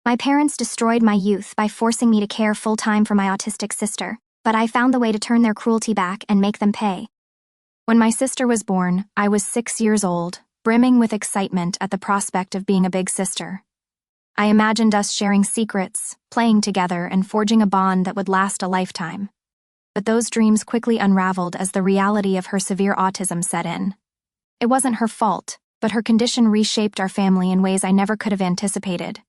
My parents destroyed my youth by forcing me to care full-time for my autistic sister, but I found the way to turn their cruelty back and make them pay. When my sister was born, I was 6 years old, brimming with excitement at the prospect of being a big sister. I imagined us sharing secrets, playing together, and forging a bond that would last a lifetime. But those dreams quickly unraveled as the reality of her severe autism set in. It wasn't her fault, but her condition reshaped our family in ways I never could have anticipated.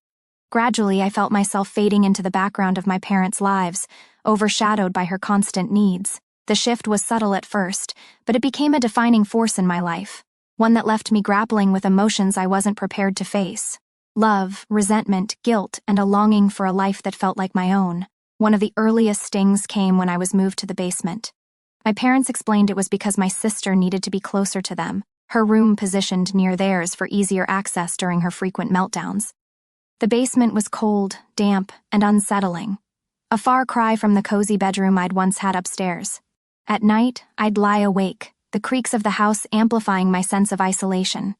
Gradually, I felt myself fading into the background of my parents' lives, overshadowed by her constant needs. The shift was subtle at first, but it became a defining force in my life, one that left me grappling with emotions I wasn't prepared to face. Love, resentment, guilt, and a longing for a life that felt like my own. One of the earliest stings came when I was moved to the basement. My parents explained it was because my sister needed to be closer to them, her room positioned near theirs for easier access during her frequent meltdowns. The basement was cold, damp, and unsettling, a far cry from the cozy bedroom I'd once had upstairs. At night, I'd lie awake, the creaks of the house amplifying my sense of isolation.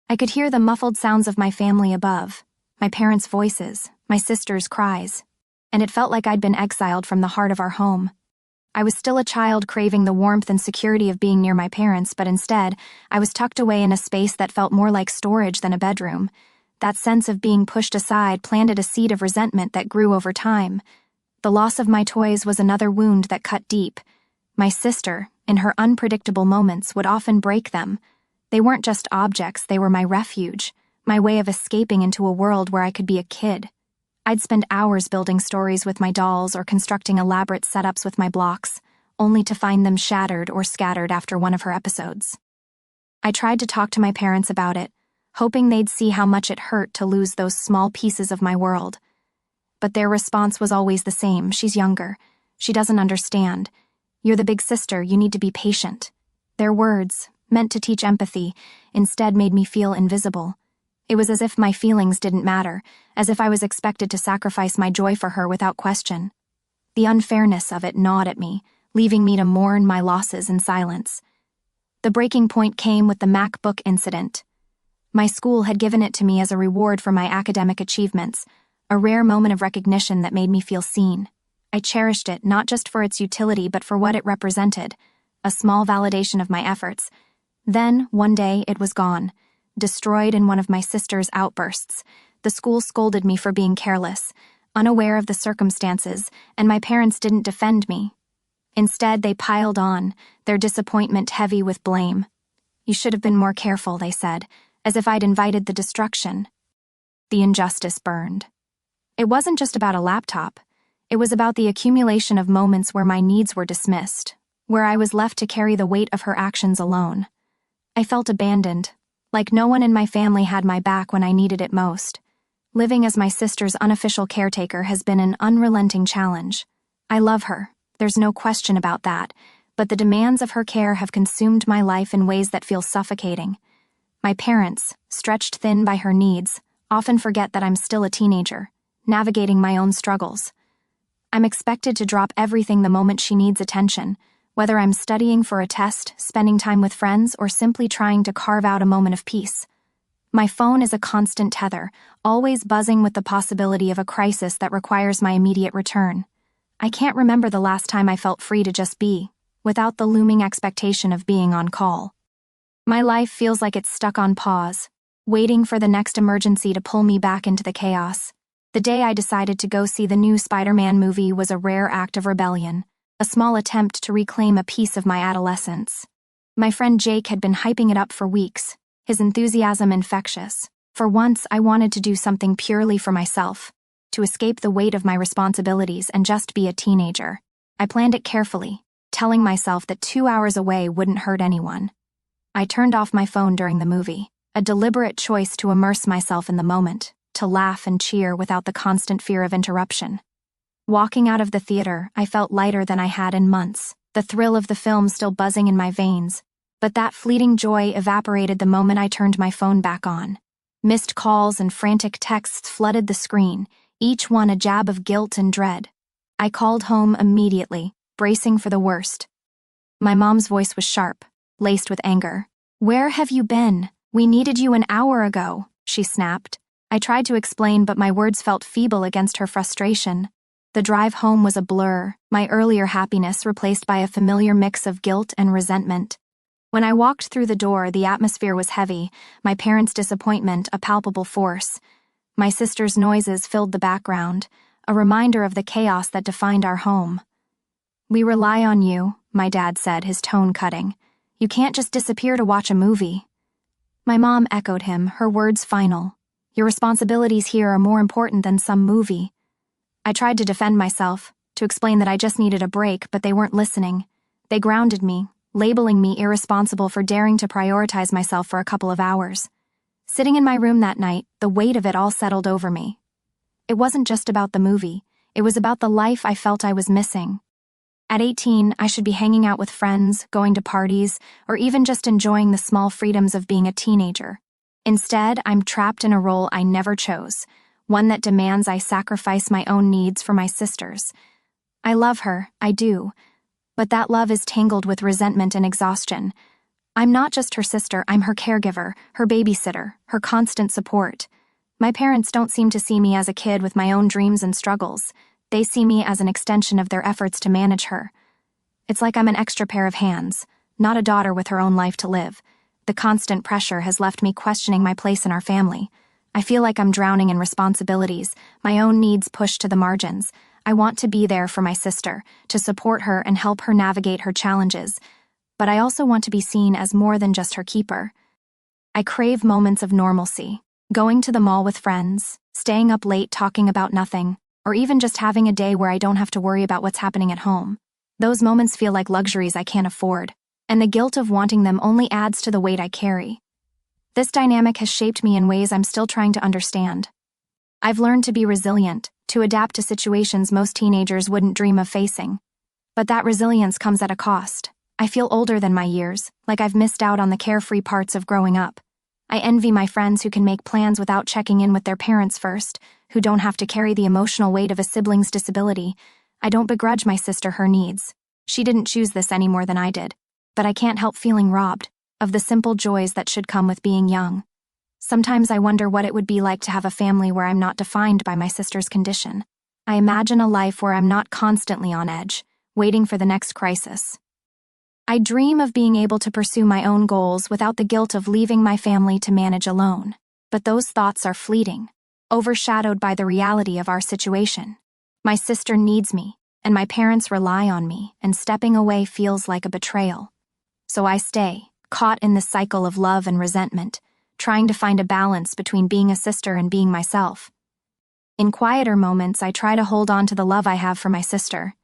I could hear the muffled sounds of my family above, my parents' voices, my sister's cries, and it felt like I'd been exiled from the heart of our home. I was still a child craving the warmth and security of being near my parents, but instead, I was tucked away in a space that felt more like storage than a bedroom. That sense of being pushed aside planted a seed of resentment that grew over time. The loss of my toys was another wound that cut deep. My sister, in her unpredictable moments, would often break them. They weren't just objects, they were my refuge, my way of escaping into a world where I could be a kid. I'd spend hours building stories with my dolls or constructing elaborate setups with my blocks, only to find them shattered or scattered after one of her episodes. I tried to talk to my parents about it, hoping they'd see how much it hurt to lose those small pieces of my world. But their response was always the same: she's younger. She doesn't understand. You're the big sister, you need to be patient. Their words, meant to teach empathy, instead made me feel invisible. It was as if my feelings didn't matter, as if I was expected to sacrifice my joy for her without question. The unfairness of it gnawed at me, leaving me to mourn my losses in silence. The breaking point came with the MacBook incident. My school had given it to me as a reward for my academic achievements, a rare moment of recognition that made me feel seen. I cherished it not just for its utility but for what it represented, a small validation of my efforts. Then, one day, it was gone, destroyed in one of my sister's outbursts. The school scolded me for being careless, unaware of the circumstances, and my parents didn't defend me. Instead, they piled on, their disappointment heavy with blame. You should have been more careful, they said, as if I'd invited the destruction. The injustice burned. It wasn't just about a laptop. It was about the accumulation of moments where my needs were dismissed, where I was left to carry the weight of her actions alone. I felt abandoned, like no one in my family had my back when I needed it most. Living as my sister's unofficial caretaker has been an unrelenting challenge. I love her, there's no question about that, but the demands of her care have consumed my life in ways that feel suffocating. My parents, stretched thin by her needs, often forget that I'm still a teenager, navigating my own struggles. I'm expected to drop everything the moment she needs attention, whether I'm studying for a test, spending time with friends, or simply trying to carve out a moment of peace. My phone is a constant tether, always buzzing with the possibility of a crisis that requires my immediate return. I can't remember the last time I felt free to just be, without the looming expectation of being on call. My life feels like it's stuck on pause, waiting for the next emergency to pull me back into the chaos. The day I decided to go see the new Spider-Man movie was a rare act of rebellion, a small attempt to reclaim a piece of my adolescence. My friend Jake had been hyping it up for weeks, his enthusiasm infectious. For once, I wanted to do something purely for myself, to escape the weight of my responsibilities and just be a teenager. I planned it carefully, telling myself that 2 hours away wouldn't hurt anyone. I turned off my phone during the movie, a deliberate choice to immerse myself in the moment, to laugh and cheer without the constant fear of interruption. Walking out of the theater, I felt lighter than I had in months, the thrill of the film still buzzing in my veins. But that fleeting joy evaporated the moment I turned my phone back on. Missed calls and frantic texts flooded the screen, each one a jab of guilt and dread. I called home immediately, bracing for the worst. My mom's voice was sharp, laced with anger. "Where have you been? We needed you an hour ago," she snapped. I tried to explain, but my words felt feeble against her frustration. The drive home was a blur, my earlier happiness replaced by a familiar mix of guilt and resentment. When I walked through the door, the atmosphere was heavy, my parents' disappointment a palpable force. My sister's noises filled the background, a reminder of the chaos that defined our home. "We rely on you," my dad said, his tone cutting. "You can't just disappear to watch a movie." My mom echoed him, her words final. "Your responsibilities here are more important than some movie." I tried to defend myself, to explain that I just needed a break, but they weren't listening. They grounded me, labeling me irresponsible for daring to prioritize myself for a couple of hours. Sitting in my room that night, the weight of it all settled over me. It wasn't just about the movie, it was about the life I felt I was missing. At 18, I should be hanging out with friends, going to parties, or even just enjoying the small freedoms of being a teenager. Instead, I'm trapped in a role I never chose, one that demands I sacrifice my own needs for my sister's. I love her, I do, but that love is tangled with resentment and exhaustion. I'm not just her sister, I'm her caregiver, her babysitter, her constant support. My parents don't seem to see me as a kid with my own dreams and struggles. They see me as an extension of their efforts to manage her. It's like I'm an extra pair of hands, not a daughter with her own life to live. The constant pressure has left me questioning my place in our family. I feel like I'm drowning in responsibilities, my own needs pushed to the margins. I want to be there for my sister, to support her and help her navigate her challenges. But I also want to be seen as more than just her keeper. I crave moments of normalcy, going to the mall with friends, staying up late talking about nothing, or even just having a day where I don't have to worry about what's happening at home. Those moments feel like luxuries I can't afford, and the guilt of wanting them only adds to the weight I carry. This dynamic has shaped me in ways I'm still trying to understand. I've learned to be resilient, to adapt to situations most teenagers wouldn't dream of facing. But that resilience comes at a cost. I feel older than my years, like I've missed out on the carefree parts of growing up. I envy my friends who can make plans without checking in with their parents first, who don't have to carry the emotional weight of a sibling's disability. I don't begrudge my sister her needs. She didn't choose this any more than I did. But I can't help feeling robbed of the simple joys that should come with being young. Sometimes I wonder what it would be like to have a family where I'm not defined by my sister's condition. I imagine a life where I'm not constantly on edge, waiting for the next crisis. I dream of being able to pursue my own goals without the guilt of leaving my family to manage alone. But those thoughts are fleeting, overshadowed by the reality of our situation. My sister needs me, and my parents rely on me, and stepping away feels like a betrayal. So I stay, caught in the cycle of love and resentment, trying to find a balance between being a sister and being myself. In quieter moments, I try to hold on to the love I have for my sister.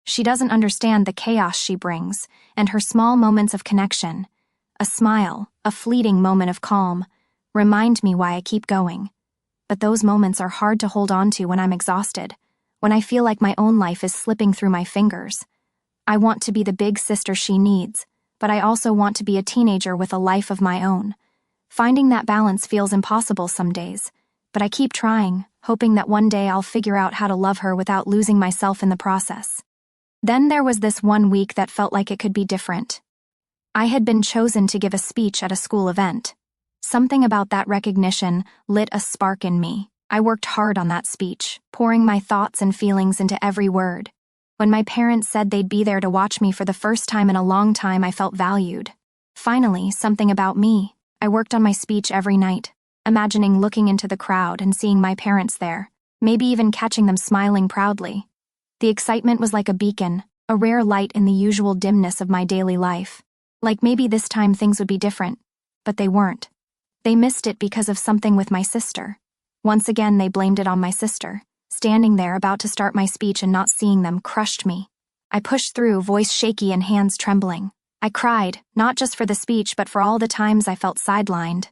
She doesn't understand the chaos she brings, and her small moments of connection, a smile, a fleeting moment of calm, remind me why I keep going. But those moments are hard to hold on to when I'm exhausted, when I feel like my own life is slipping through my fingers. I want to be the big sister she needs, but I also want to be a teenager with a life of my own. Finding that balance feels impossible some days, but I keep trying, hoping that one day I'll figure out how to love her without losing myself in the process. Then there was this one week that felt like it could be different. I had been chosen to give a speech at a school event. Something about that recognition lit a spark in me. I worked hard on that speech, pouring my thoughts and feelings into every word. When my parents said they'd be there to watch me for the first time in a long time, I felt valued. Finally, something about me. I worked on my speech every night, imagining looking into the crowd and seeing my parents there, maybe even catching them smiling proudly. The excitement was like a beacon, a rare light in the usual dimness of my daily life. Like maybe this time things would be different, but they weren't. They missed it because of something with my sister. Once again, they blamed it on my sister. Standing there about to start my speech and not seeing them crushed me. I pushed through, voice shaky and hands trembling. I cried, not just for the speech but for all the times I felt sidelined.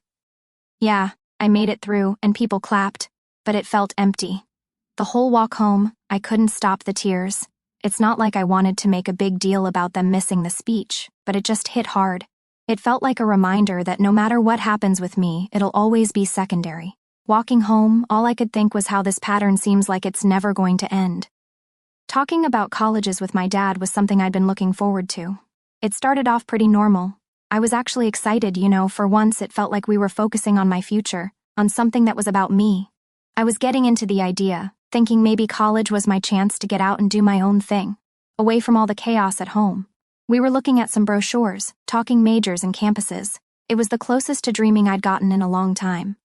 Yeah, I made it through and people clapped, but it felt empty. The whole walk home, I couldn't stop the tears. It's not like I wanted to make a big deal about them missing the speech, but it just hit hard. It felt like a reminder that no matter what happens with me, it'll always be secondary. Walking home, all I could think was how this pattern seems like it's never going to end. Talking about colleges with my dad was something I'd been looking forward to. It started off pretty normal. I was actually excited, for once it felt like we were focusing on my future, on something that was about me. I was getting into the idea, thinking maybe college was my chance to get out and do my own thing, away from all the chaos at home. We were looking at some brochures, talking majors and campuses. It was the closest to dreaming I'd gotten in a long time.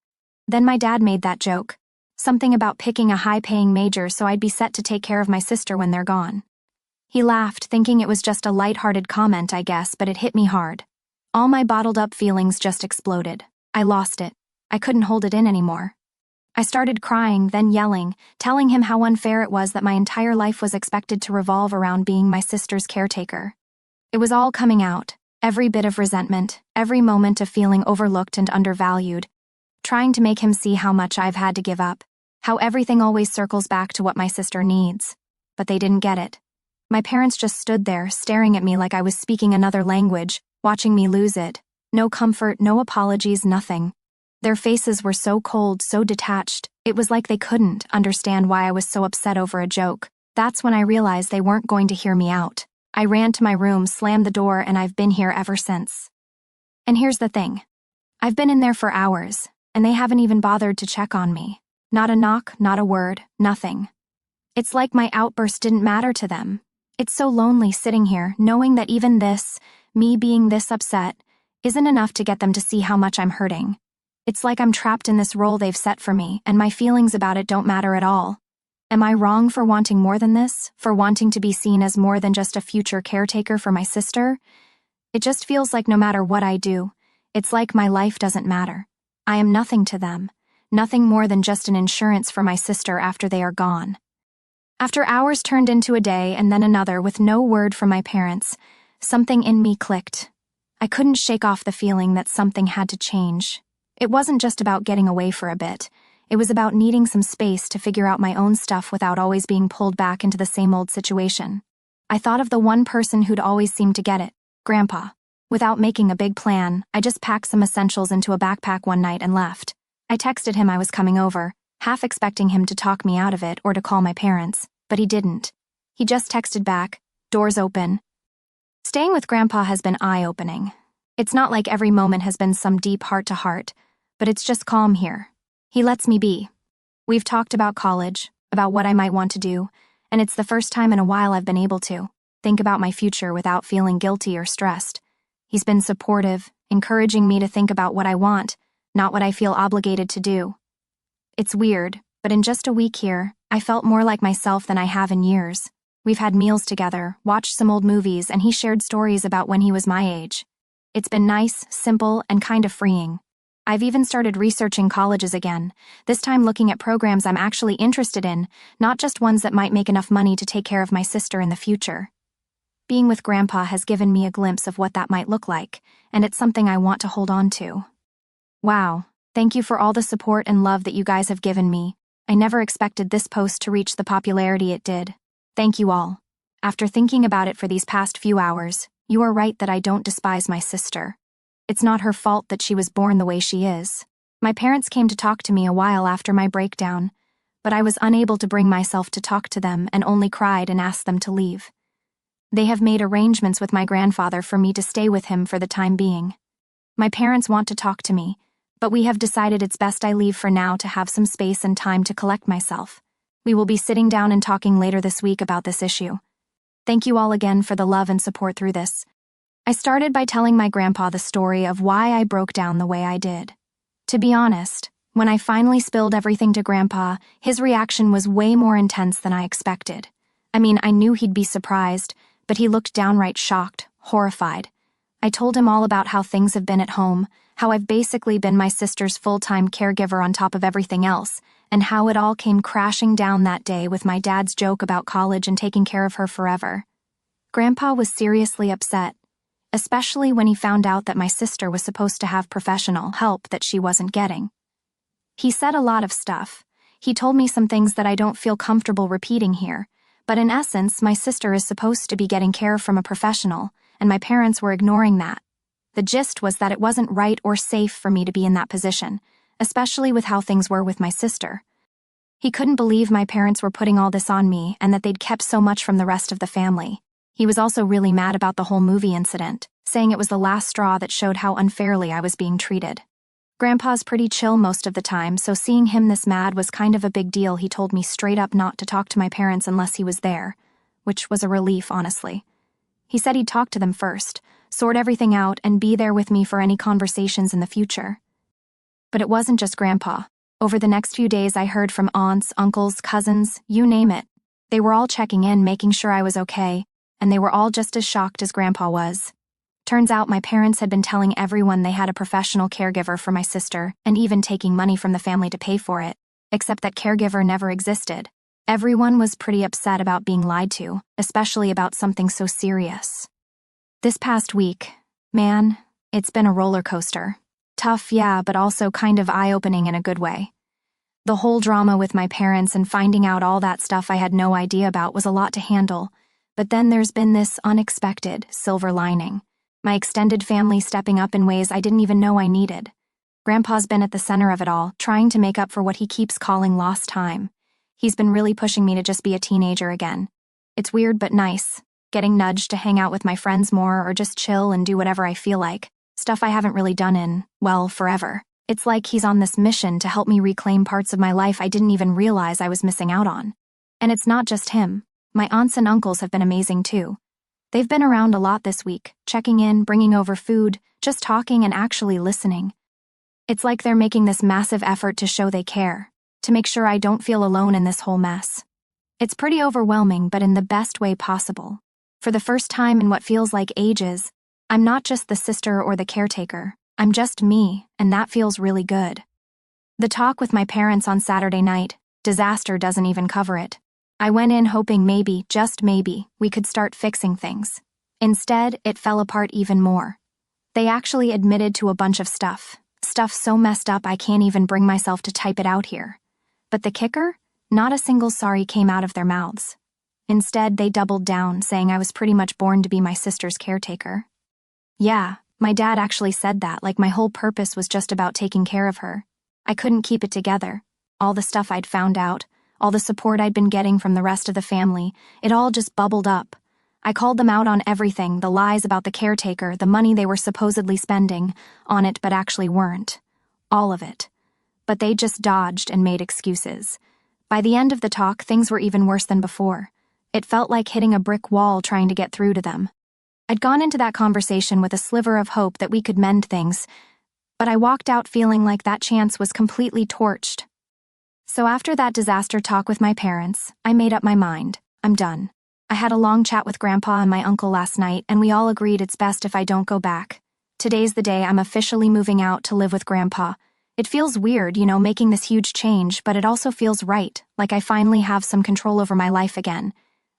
Then my dad made that joke. Something about picking a high-paying major so I'd be set to take care of my sister when they're gone. He laughed, thinking it was just a light-hearted comment, I guess, but it hit me hard. All my bottled-up feelings just exploded. I lost it. I couldn't hold it in anymore. I started crying, then yelling, telling him how unfair it was that my entire life was expected to revolve around being my sister's caretaker. It was all coming out, every bit of resentment, every moment of feeling overlooked and undervalued, trying to make him see how much I've had to give up, how everything always circles back to what my sister needs. But they didn't get it. My parents just stood there, staring at me like I was speaking another language, watching me lose it. No comfort, no apologies, nothing. Their faces were so cold, so detached, it was like they couldn't understand why I was so upset over a joke. That's when I realized they weren't going to hear me out. I ran to my room, slammed the door, and I've been here ever since. And here's the thing. I've been in there for hours, and they haven't even bothered to check on me. Not a knock, not a word, nothing. It's like my outburst didn't matter to them. It's so lonely sitting here, knowing that even this, me being this upset, isn't enough to get them to see how much I'm hurting. It's like I'm trapped in this role they've set for me, and my feelings about it don't matter at all. Am I wrong for wanting more than this? For wanting to be seen as more than just a future caretaker for my sister? It just feels like no matter what I do, it's like my life doesn't matter. I am nothing to them, nothing more than just an insurance for my sister after they are gone. After hours turned into a day and then another with no word from my parents, something in me clicked. I couldn't shake off the feeling that something had to change. It wasn't just about getting away for a bit. It was about needing some space to figure out my own stuff without always being pulled back into the same old situation. I thought of the one person who'd always seemed to get it, Grandpa. Without making a big plan, I just packed some essentials into a backpack one night and left. I texted him I was coming over, half expecting him to talk me out of it or to call my parents, but he didn't. He just texted back, "Doors open." Staying with Grandpa has been eye-opening. It's not like every moment has been some deep heart-to-heart, but it's just calm here. He lets me be. We've talked about college, about what I might want to do, and it's the first time in a while I've been able to think about my future without feeling guilty or stressed. He's been supportive, encouraging me to think about what I want, not what I feel obligated to do. It's weird, but in just a week here, I felt more like myself than I have in years. We've had meals together, watched some old movies, and he shared stories about when he was my age. It's been nice, simple, and kind of freeing. I've even started researching colleges again, this time looking at programs I'm actually interested in, not just ones that might make enough money to take care of my sister in the future. Being with Grandpa has given me a glimpse of what that might look like, and it's something I want to hold on to. Wow, thank you for all the support and love that you guys have given me. I never expected this post to reach the popularity it did. Thank you all. After thinking about it for these past few hours, you are right that I don't despise my sister. It's not her fault that she was born the way she is. My parents came to talk to me a while after my breakdown, but I was unable to bring myself to talk to them and only cried and asked them to leave. They have made arrangements with my grandfather for me to stay with him for the time being. My parents want to talk to me, but we have decided it's best I leave for now to have some space and time to collect myself. We will be sitting down and talking later this week about this issue. Thank you all again for the love and support through this. I started by telling my grandpa the story of why I broke down the way I did. To be honest, when I finally spilled everything to Grandpa, his reaction was way more intense than I expected. I mean, I knew he'd be surprised, but he looked downright shocked, horrified. I told him all about how things have been at home, how I've basically been my sister's full-time caregiver on top of everything else, and how it all came crashing down that day with my dad's joke about college and taking care of her forever. Grandpa was seriously upset, especially when he found out that my sister was supposed to have professional help that she wasn't getting. He said a lot of stuff. He told me some things that I don't feel comfortable repeating here, but in essence, my sister is supposed to be getting care from a professional, and my parents were ignoring that. The gist was that it wasn't right or safe for me to be in that position, especially with how things were with my sister. He couldn't believe my parents were putting all this on me and that they'd kept so much from the rest of the family. He was also really mad about the whole movie incident, saying it was the last straw that showed how unfairly I was being treated. Grandpa's pretty chill most of the time, so seeing him this mad was kind of a big deal. He told me straight up not to talk to my parents unless he was there, which was a relief, honestly. He said he'd talk to them first, sort everything out, and be there with me for any conversations in the future. But it wasn't just Grandpa. Over the next few days, I heard from aunts, uncles, cousins, you name it. They were all checking in, making sure I was okay, and they were all just as shocked as Grandpa was. Turns out my parents had been telling everyone they had a professional caregiver for my sister, and even taking money from the family to pay for it, except that caregiver never existed. Everyone was pretty upset about being lied to, especially about something so serious. This past week, man, it's been a roller coaster. Tough, yeah, but also kind of eye-opening in a good way. The whole drama with my parents and finding out all that stuff I had no idea about was a lot to handle, but then there's been this unexpected silver lining. My extended family stepping up in ways I didn't even know I needed. Grandpa's been at the center of it all, trying to make up for what he keeps calling lost time. He's been really pushing me to just be a teenager again. It's weird but nice, getting nudged to hang out with my friends more or just chill and do whatever I feel like, stuff I haven't really done in, well, forever. It's like he's on this mission to help me reclaim parts of my life I didn't even realize I was missing out on. And it's not just him. My aunts and uncles have been amazing too. They've been around a lot this week, checking in, bringing over food, just talking and actually listening. It's like they're making this massive effort to show they care, to make sure I don't feel alone in this whole mess. It's pretty overwhelming, but in the best way possible. For the first time in what feels like ages, I'm not just the sister or the caretaker. I'm just me, and that feels really good. The talk with my parents on Saturday night, disaster doesn't even cover it. I went in hoping maybe, just maybe, we could start fixing things. Instead, it fell apart even more. They actually admitted to a bunch of stuff so messed up I can't even bring myself to type it out here. But the kicker? Not a single sorry came out of their mouths. Instead, they doubled down, saying I was pretty much born to be my sister's caretaker. Yeah, my dad actually said that, like my whole purpose was just about taking care of her. I couldn't keep it together. All the stuff I'd found out, all the support I'd been getting from the rest of the family, it all just bubbled up. I called them out on everything, the lies about the caretaker, the money they were supposedly spending on it but actually weren't. All of it. But they just dodged and made excuses. By the end of the talk, things were even worse than before. It felt like hitting a brick wall trying to get through to them. I'd gone into that conversation with a sliver of hope that we could mend things, but I walked out feeling like that chance was completely torched. So after that disaster talk with my parents, I made up my mind. I'm done. I had a long chat with Grandpa and my uncle last night, and we all agreed it's best if I don't go back. Today's the day I'm officially moving out to live with Grandpa. It feels weird, making this huge change, but it also feels right, like I finally have some control over my life again.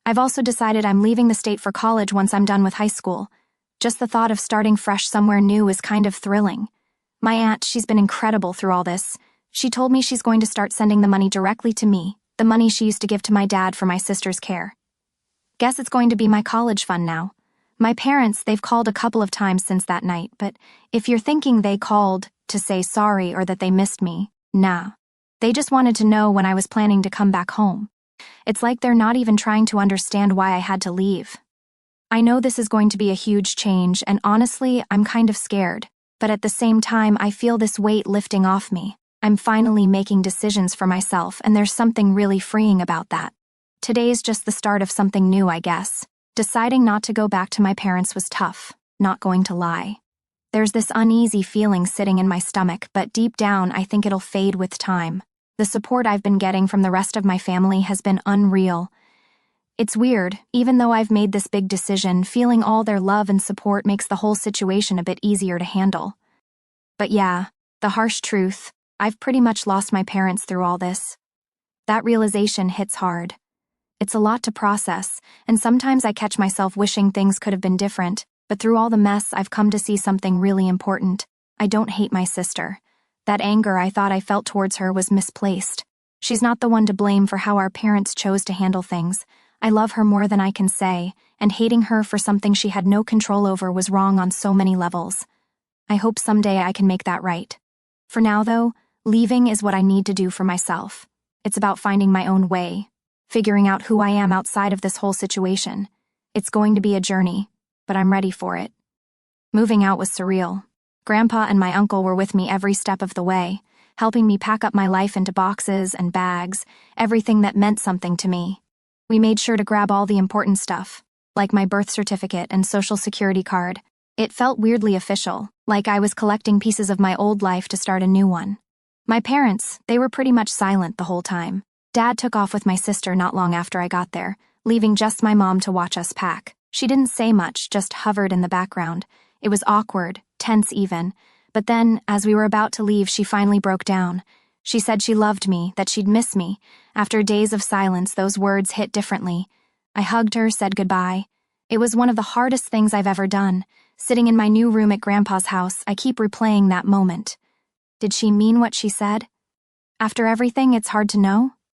I've also decided I'm leaving the state for college once I'm done with high school. Just the thought of starting fresh somewhere new is kind of thrilling. My aunt, she's been incredible through all this. She told me she's going to start sending the money directly to me, the money she used to give to my dad for my sister's care. Guess it's going to be my college fund now. My parents, they've called a couple of times since that night, but if you're thinking they called to say sorry or that they missed me, nah. They just wanted to know when I was planning to come back home. It's like they're not even trying to understand why I had to leave. I know this is going to be a huge change, and honestly, I'm kind of scared, but at the same time, I feel this weight lifting off me. I'm finally making decisions for myself, and there's something really freeing about that. Today's just the start of something new, I guess. Deciding not to go back to my parents was tough, not going to lie. There's this uneasy feeling sitting in my stomach, but deep down, I think it'll fade with time. The support I've been getting from the rest of my family has been unreal. It's weird, even though I've made this big decision, feeling all their love and support makes the whole situation a bit easier to handle. But yeah, the harsh truth, I've pretty much lost my parents through all this. That realization hits hard. It's a lot to process, and sometimes I catch myself wishing things could have been different, but through all the mess, I've come to see something really important. I don't hate my sister. That anger I thought I felt towards her was misplaced. She's not the one to blame for how our parents chose to handle things. I love her more than I can say, and hating her for something she had no control over was wrong on so many levels. I hope someday I can make that right. For now, though, leaving is what I need to do for myself. It's about finding my own way, figuring out who I am outside of this whole situation. It's going to be a journey, but I'm ready for it. Moving out was surreal. Grandpa and my uncle were with me every step of the way, helping me pack up my life into boxes and bags, everything that meant something to me. We made sure to grab all the important stuff, like my birth certificate and social security card. It felt weirdly official, like I was collecting pieces of my old life to start a new one. My parents, they were pretty much silent the whole time. Dad took off with my sister not long after I got there, leaving just my mom to watch us pack. She didn't say much, just hovered in the background. It was awkward, tense even. But then, as we were about to leave, she finally broke down. She said she loved me, that she'd miss me. After days of silence, those words hit differently. I hugged her, said goodbye. It was one of the hardest things I've ever done. Sitting in my new room at Grandpa's house, I keep replaying that moment. Did she mean what she said? After everything, it's hard to know.